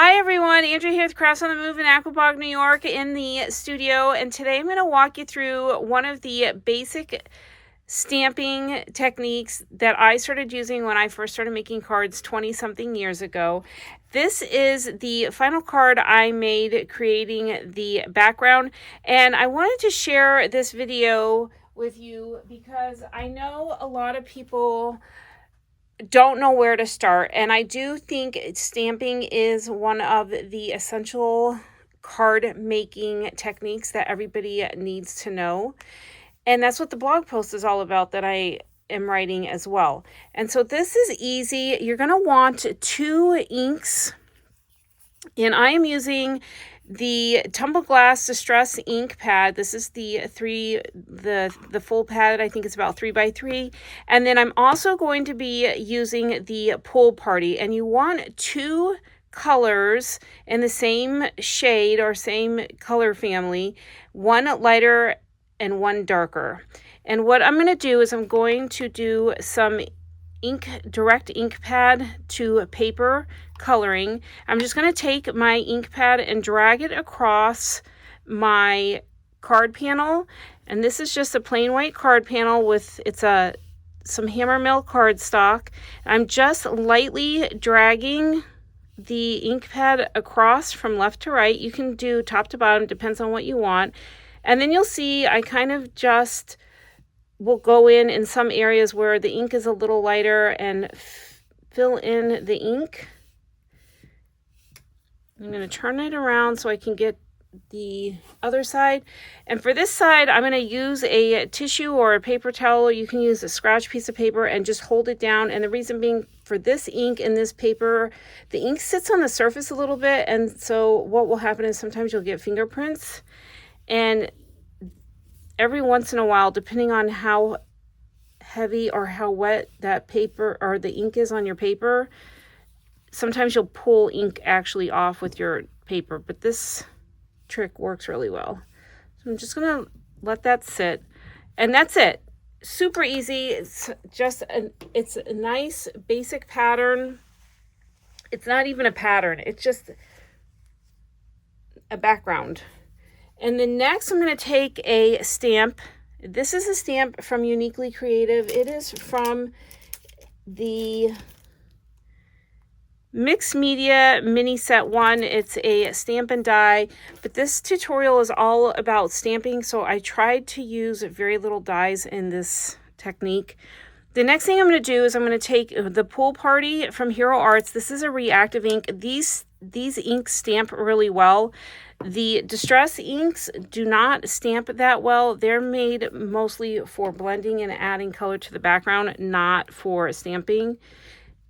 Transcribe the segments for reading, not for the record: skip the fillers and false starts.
Hi everyone, Andrea here with Crafts on the Move in Aquabog, New York in the studio, and today I'm going to walk you through one of the basic stamping techniques that I started using when I first started making cards 20 something years ago. This is the final card I made creating the background, and I wanted to share this video with you because I know a lot of people don't know where to start, and I do think stamping is one of the essential card making techniques that everybody needs to know, and that's what the blog post is all about that I am writing as well. And so this is easy. You're going to want 2 inks, and I am using the Tumble Glass Distress ink pad. This is the full pad. I think it's about 3x3. And then I'm also going to be using the Pool Party. And you want 2 colors in the same shade or same color family, one lighter and one darker. And what I'm going to do is I'm going to do some direct ink pad to paper coloring. I'm just going to take my ink pad and drag it across my card panel, and this is just a plain white card panel with some hammer mill cardstock. I'm just lightly dragging the ink pad across from left to right. You can do top to bottom, depends on what you want. And then you'll see I kind of just will go in some areas where the ink is a little lighter and fill in the ink. I'm going to turn it around so I can get the other side. And for this side, I'm going to use a tissue or a paper towel. You can use a scratch piece of paper and just hold it down. And the reason being, for this ink and this paper, the ink sits on the surface a little bit. And so what will happen is sometimes you'll get fingerprints. And every once in a while, depending on how heavy or how wet that paper or the ink is on your paper, sometimes you'll pull ink actually off with your paper, but this trick works really well. So I'm just gonna let that sit, and that's it. Super easy. It's a nice basic pattern. It's not even a pattern, it's just a background. And then next I'm going to take a stamp. This is a stamp from Uniquely Creative. It is from the Mixed Media Mini Set 1. It's a stamp and die, but this tutorial is all about stamping, so I tried to use very little dies in this technique. The next thing I'm going to do is I'm going to take the Pool Party from Hero Arts. This is a reactive ink. These inks stamp really well. The Distress inks do not stamp that well. They're made mostly for blending and adding color to the background, not for stamping.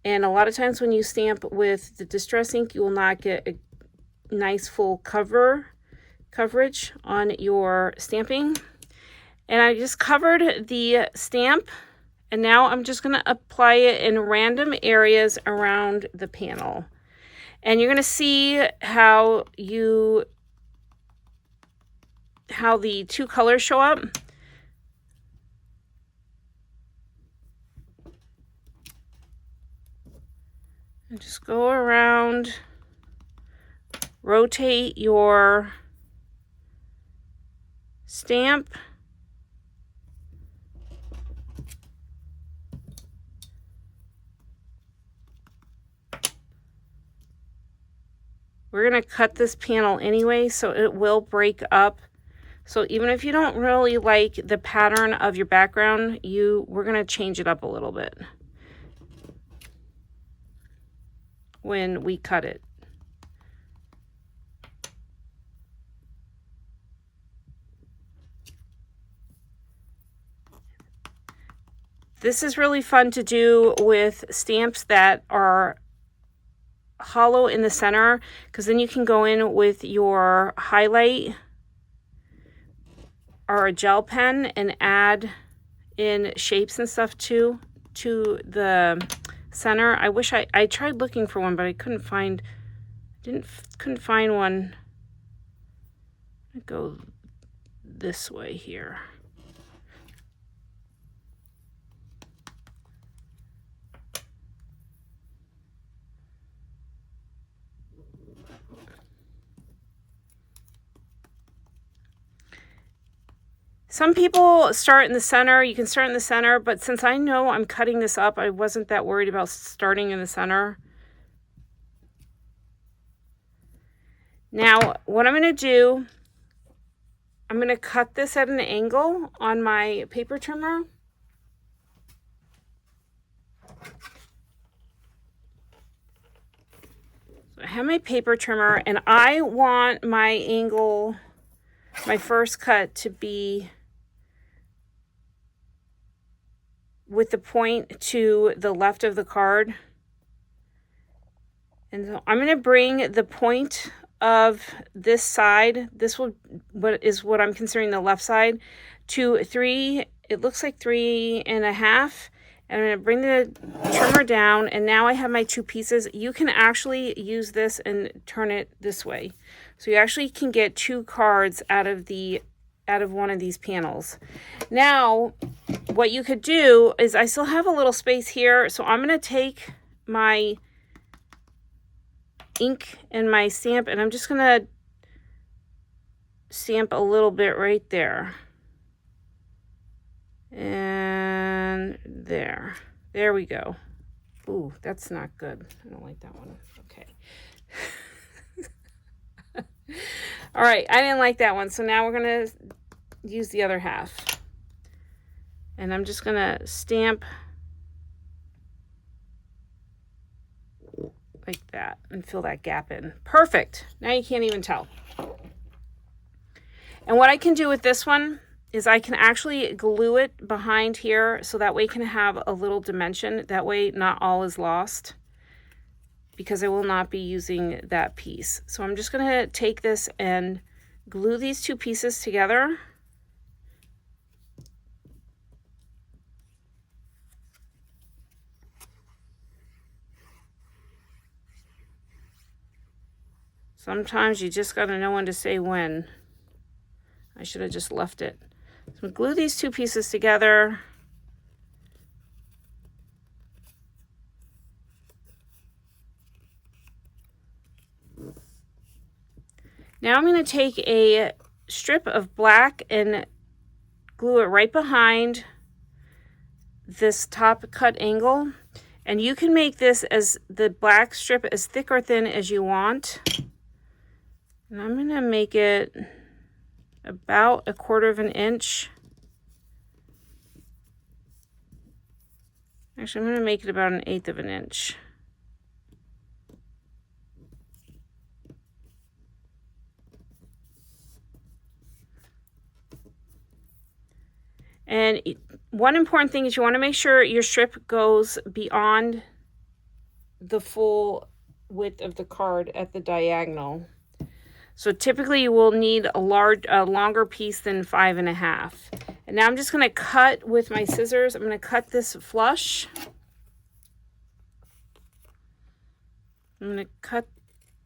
And a lot of times when you stamp with the Distress ink, you will not get a nice full coverage on your stamping. And I just covered the stamp, and now I'm just going to apply it in random areas around the panel. And you're going to see how the 2 colors show up. And just go around, rotate your stamp. We're going to cut this panel anyway, so it will break up. So even if you don't really like the pattern of your background, we're going to change it up a little bit when we cut it. This is really fun to do with stamps that are hollow in the center, because then you can go in with your highlight or a gel pen and add in shapes and stuff to the center. I wish I tried looking for one, but I couldn't find one. I'll go this way here. Some people start in the center. You can start in the center, but since I know I'm cutting this up, I wasn't that worried about starting in the center. Now, what I'm going to do, I'm going to cut this at an angle on my paper trimmer. So I have my paper trimmer, and I want my angle, my first cut, to be with the point to the left of the card. And so I'm going to bring the point of this side, what I'm considering the left side, to 3, it looks like 3.5. And I'm going to bring the trimmer down, and now I have my 2 pieces. You can actually use this and turn it this way. So you actually can get 2 cards out of one of these panels. Now, what you could do is, I still have a little space here, so I'm going to take my ink and my stamp, and I'm just going to stamp a little bit right there. And there we go. Ooh, that's not good. I don't like that one. Okay. All right, I didn't like that one, so now we're going to use the other half. And I'm just going to stamp like that and fill that gap in. Perfect. Now you can't even tell. And what I can do with this one is I can actually glue it behind here, so that way it can have a little dimension. That way not all is lost, because I will not be using that piece. So I'm just going to take this and glue these 2 pieces together. Sometimes you just got to know when to say when. I should have just left it. So glue these 2 pieces together. Now I'm going to take a strip of black and glue it right behind this top cut angle. And you can make this, as the black strip, as thick or thin as you want. And I'm going to make it about 1/4 inch. Actually, I'm going to make it about 1/8 inch. And one important thing is you want to make sure your strip goes beyond the full width of the card at the diagonal. So typically you will need a longer piece than 5.5. And now I'm just going to cut with my scissors. I'm going to cut this flush. I'm going to cut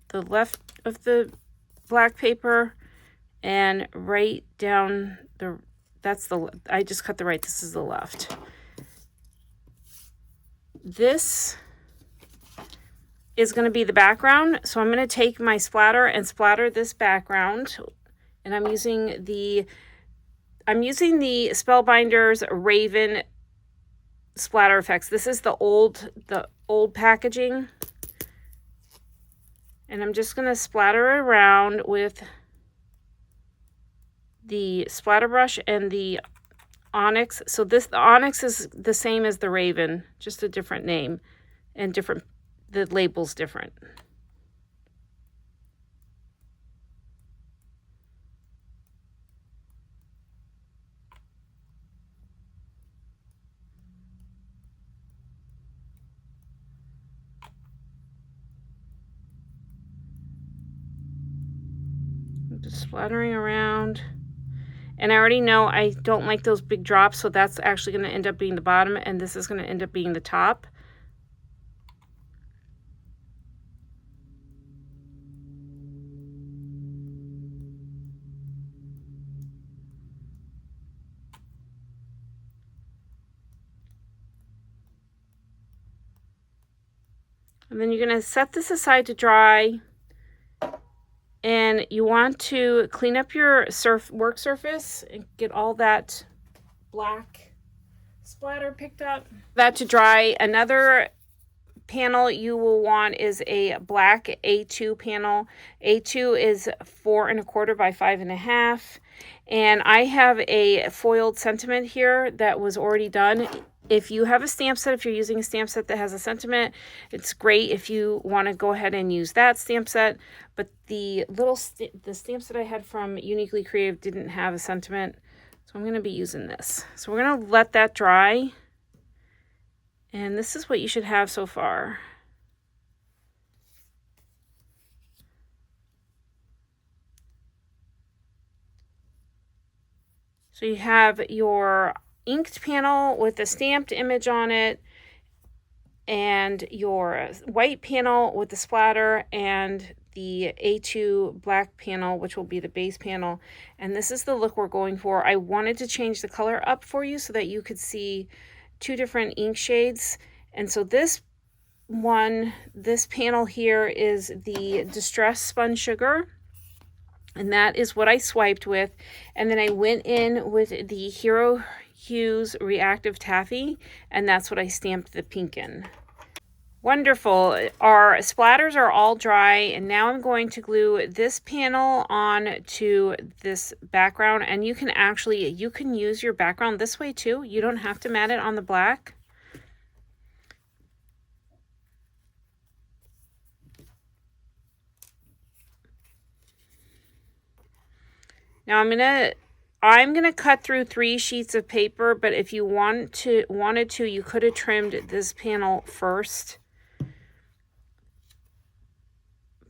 the left of the black paper and right down the, I just cut the right, this is the left. This is going to be the background, so I'm going to take my splatter and splatter this background, and I'm using the Spellbinders Raven splatter effects. This is the old packaging, and I'm just going to splatter around with the splatter brush and the onyx. So the onyx is the same as the Raven, just a different name, and the label's different. I'm just splattering around. And I already know I don't like those big drops, so that's actually going to end up being the bottom, and this is going to end up being the top. And then you're going to set this aside to dry. And you want to clean up your work surface and get all that black splatter picked up. That to dry. Another panel you will want is a black A2 panel. A2 is 4 1/4 by 5 1/2. And I have a foiled sentiment here that was already done. If you have a stamp set, if you're using a stamp set that has a sentiment, it's great if you want to go ahead and use that stamp set. But the the stamp set I had from Uniquely Creative didn't have a sentiment, so I'm going to be using this. So we're going to let that dry. And this is what you should have so far. So you have your inked panel with a stamped image on it, and your white panel with the splatter, and the A2 black panel, which will be the base panel. And this is the look we're going for. I wanted to change the color up for you so that you could see 2 different ink shades. And so this panel here is the Distress Spun Sugar. And that is what I swiped with. And then I went in with the Hero Hues Reactive Taffy, and that's what I stamped the pink in. Wonderful. Our splatters are all dry, and now I'm going to glue this panel on to this background. And you can use your background this way too. You don't have to mat it on the black. Now I'm gonna cut through 3 sheets of paper, but if you wanted to, you could have trimmed this panel first.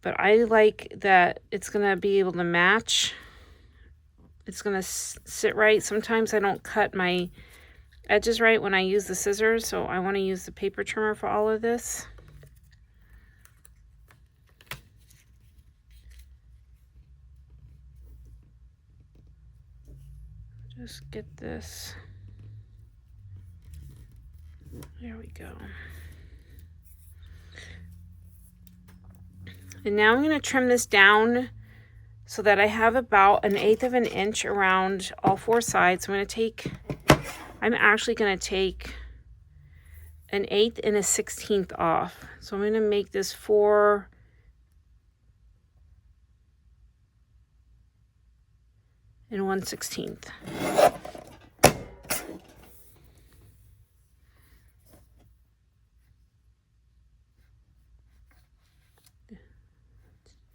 But I like that it's gonna be able to match. It's gonna sit right. Sometimes I don't cut my edges right when I use the scissors, so I want to use the paper trimmer for all of this. Just get this. There we go. And now I'm going to trim this down so that I have about 1/8 of an inch around all 4 sides. I'm actually going to take 1/8 and 1/16 off. So I'm going to make this 4 and 1/16.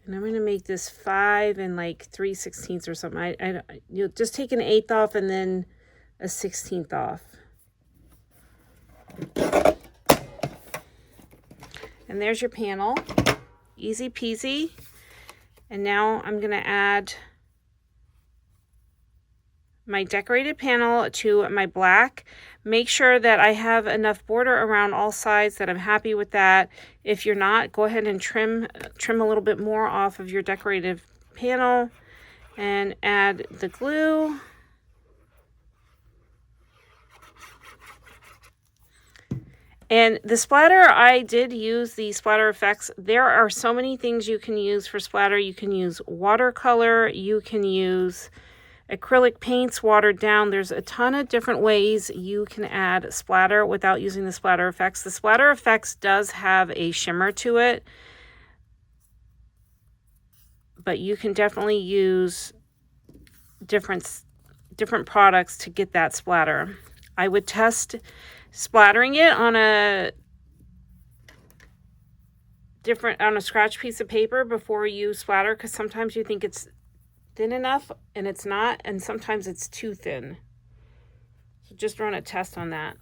And I'm going to make this 5 and like 3/16 or something. You'll just take 1/8 off and then 1/16 off. And there's your panel. Easy peasy. And now I'm going to add my decorated panel to my black. Make sure that I have enough border around all sides that I'm happy with that. If you're not, go ahead and trim a little bit more off of your decorative panel and add the glue. And the splatter, I did use the splatter effects. There are so many things you can use for splatter. You can use watercolor, you can use acrylic paints watered down. There's a ton of different ways you can add splatter without using the splatter effects. The splatter effects does have a shimmer to it, but you can definitely use different products to get that splatter. I would test splattering it on a scratch piece of paper before you splatter, because sometimes you think it's thin enough and it's not, and sometimes it's too thin. So just run a test on that.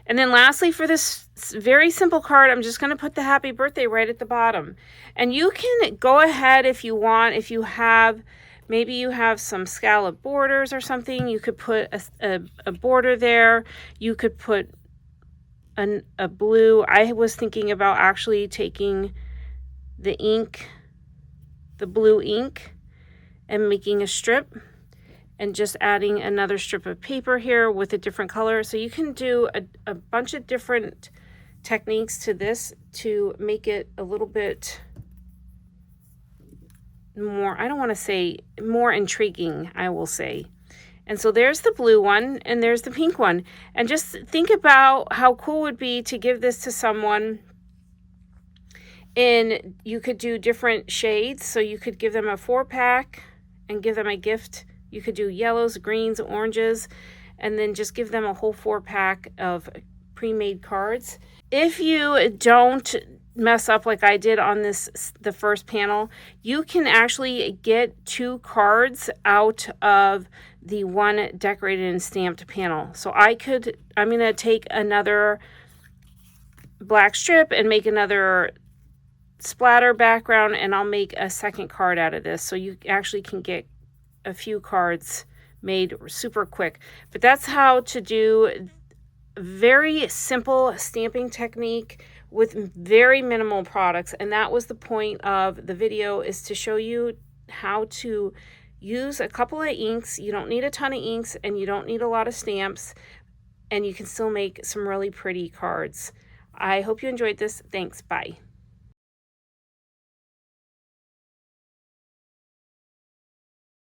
And then lastly, for this very simple card, I'm just going to put the happy birthday right at the bottom. And you can go ahead if you want, if you have, maybe you have some scallop borders or something, you could put a border there. You could put a blue. I was thinking about actually taking the ink, the blue ink, and making a strip and just adding another strip of paper here with a different color. So you can do a bunch of different techniques to this to make it a little bit more, I don't want to say more intriguing, I will say. And so there's the blue one and there's the pink one. And just think about how cool it would be to give this to someone. And you could do different shades. So you could give them a 4-pack and give them a gift. You could do yellows, greens, oranges, and then just give them a whole 4-pack of pre-made cards. If you don't mess up like I did on the first panel, you can actually get 2 cards out of the one decorated and stamped panel. So I'm going to take another black strip and make another splatter background, and I'll make a second card out of this. So you actually can get a few cards made super quick. But that's how to do very simple stamping technique with very minimal products. And that was the point of the video, is to show you how to use a couple of inks. You don't need a ton of inks and you don't need a lot of stamps, and you can still make some really pretty cards. I hope you enjoyed this. Thanks. Bye.